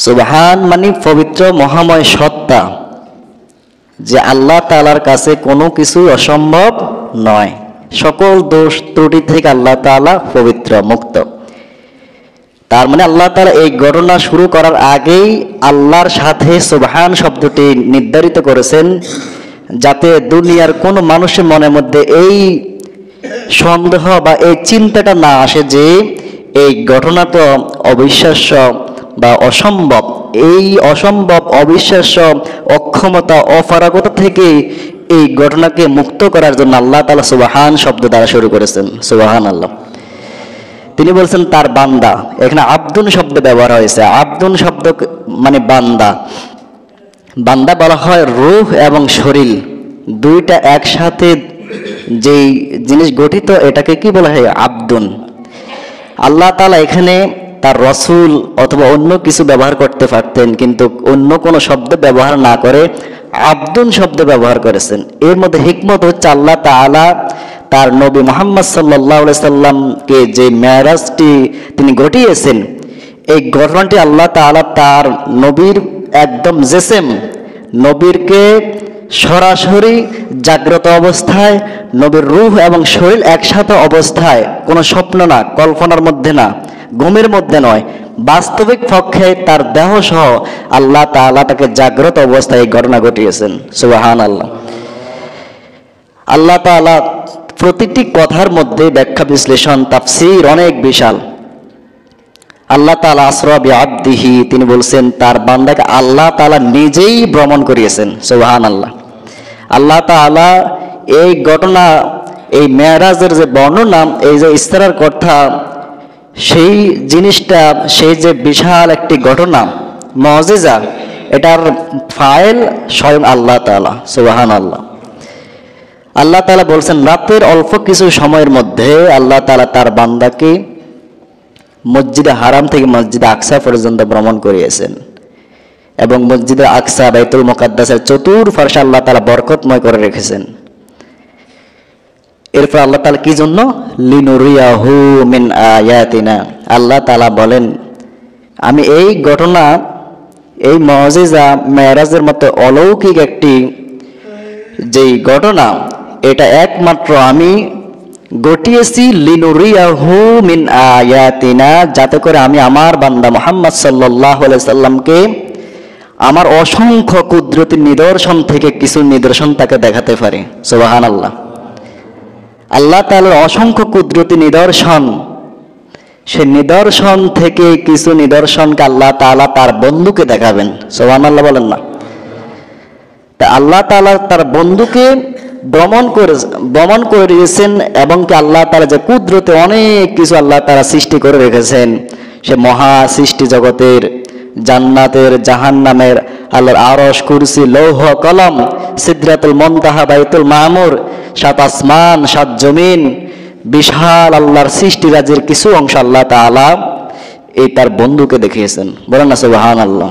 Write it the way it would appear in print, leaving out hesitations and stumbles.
সুবহান মানে পবিত্র মহাময় সত্তা, যে আল্লাহ তাআলার কাছে কোনো কিছু অসম্ভব নয়। সকল দোষ ত্রুটি থেকে আল্লাহ তাআলা পবিত্র, মুক্ত। তার মানে আল্লাহ তাআলা এই ঘটনা শুরু করার আগেই আল্লাহর সাথে সুবহান শব্দটি নির্ধারিত করেছেন, যাতে দুনিয়ার কোনো মানুষের মনের মধ্যে এই সন্দেহ বা এই চিন্তাটা না আসে যে এই ঘটনা তো অবিশ্বাস্য বা অসম্ভব। এই অসম্ভব, অবিশ্বাস্য, অক্ষমতা, অপারগতা থেকে এই ঘটনাকে মুক্ত করার জন্য আল্লাহ তাআলা সুবহান শব্দ দ্বারা শুরু করেছেন। সুবহানাল্লাহ। তিনি বলছেন তার বান্দা, এখানে আব্দুন শব্দ ব্যবহার হয়েছে। আব্দুন শব্দ মানে বান্দা। বান্দা বলা হয় রূহ এবং শরীর দুইটা একসাথে যেই জিনিস গঠিত, এটাকে কি বলা হয়? আব্দুন। আল্লাহ তাআলা এখানে তার রসুল অথবা অন্য কিছু ব্যবহার করতে পারতেন, কিন্তু অন্য কোনো শব্দ ব্যবহার না করে আব্দুন শব্দ ব্যবহার করেছেন। এর মধ্যে হিকমত হচ্ছে আল্লাহ তাআলা তার নবী মুহাম্মদ সাল্লাল্লাহু আলাইহি সাল্লামকে যে মেরাজটি তিনি ঘটিয়েছেন, এই ঘটনাটি আল্লাহ তাআলা তার নবীর একদম জেসেম, নবীরকে সরাসরি জাগ্রত অবস্থায়, নবীর রূহ এবং শরীর একসাথে অবস্থায়, কোনো স্বপ্ন না, কল্পনার মধ্যে না, ঘুমের মধ্যে নয়, বাস্তবিক পক্ষে তার দেহ সহ আল্লাহ তাআলা তাকে জাগ্রত অবস্থায় এই ঘটনা ঘটিয়েছেন। সুবহানাল্লাহ। আল্লাহ তাআলা প্রতিটি কথার মধ্যে ব্যাখ্যা, বিশ্লেষণ, তাফসীর অনেক বিশাল। আল্লাহ তাআলা আসরা বিআবদিহি, তিনি বলছেন তার বান্দাকে আল্লাহ তাআলা নিজেই ভ্রমণ করিয়েছেন। সুবহানাল্লাহ। আল্লাহ তাআলা এই ঘটনা, এই মেরাজের যে বর্ণনা, এই যে ইসরার কথা, সেই জিনিসটা, সেই যে বিশাল একটি ঘটনা, মুজিজা, এটার ফাইল স্বয়ং আল্লাহ তাআলা। সুবহানাল্লাহ। আল্লাহ তাআলা বলছেন রাতের অল্প কিছু সময়ের মধ্যে আল্লাহ তাআলা তার বান্দাকে মসজিদে হারাম থেকে মসজিদে আকসা পর্যন্ত ভ্রমণ করিয়েছেন, এবং মসজিদে আকসা, বাইতুল মুকাদ্দাসের চতুর্পার্শ্বে আল্লাহ তাআলা বরকতময় করে রেখেছেন। এরপর আল্লাহ তাআলা কি জন্য? লিনুরিয়াহু মিন আয়াতিনা। আল্লাহ তাআলা বলেন আমি এই ঘটনা, এই মুজিজা, মেরাজের মতো অলৌকিক একটি যেই ঘটনা, এটা একমাত্র আমি ঘটিয়েছি লিনুরিয়াহু মিন আয়াতিনা, যাতে করে আমি আমার বান্দা মুহাম্মদ সাল্লাল্লাহু আলাইহি সাল্লামকে আমার অসংখ্য কুদরতি নিদর্শন থেকে কিছু নিদর্শন তাকে দেখাতে পারি। সুবহানাল্লাহ। আল্লাহ তাআলার অসংখ্য কুদরতি নিদর্শন, সে নিদর্শন থেকে কিছু নিদর্শনকে আল্লাহ তাআলা তার বন্ধুকে দেখাবেন। সুবহানাল্লাহ বলেন না? তা আল্লাহ তাআলা তার বন্ধুকে ভ্রমণ করে দিয়েছেন, এবং কি আল্লাহ তাআলা যে কুদরতে অনেক কিছু আল্লাহ তাআলা সৃষ্টি করে রেখেছেন, সে মহা সৃষ্টি জগতের, জান্নাতের, জাহান্নামের, আল্লাহর আরশ, কুরসি, লৌহ কলম, সিদরাতুল মুনতাহা, বাইতুল মামুর, 7 আসমান, 7 জমিন, বিশাল আল্লাহর সৃষ্টি রাজ্যের কিছু অংশ আল্লাহ তাআলা এই তার বন্ধুকে দেখিয়েছেন। বলেন না সুবহানাল্লাহ।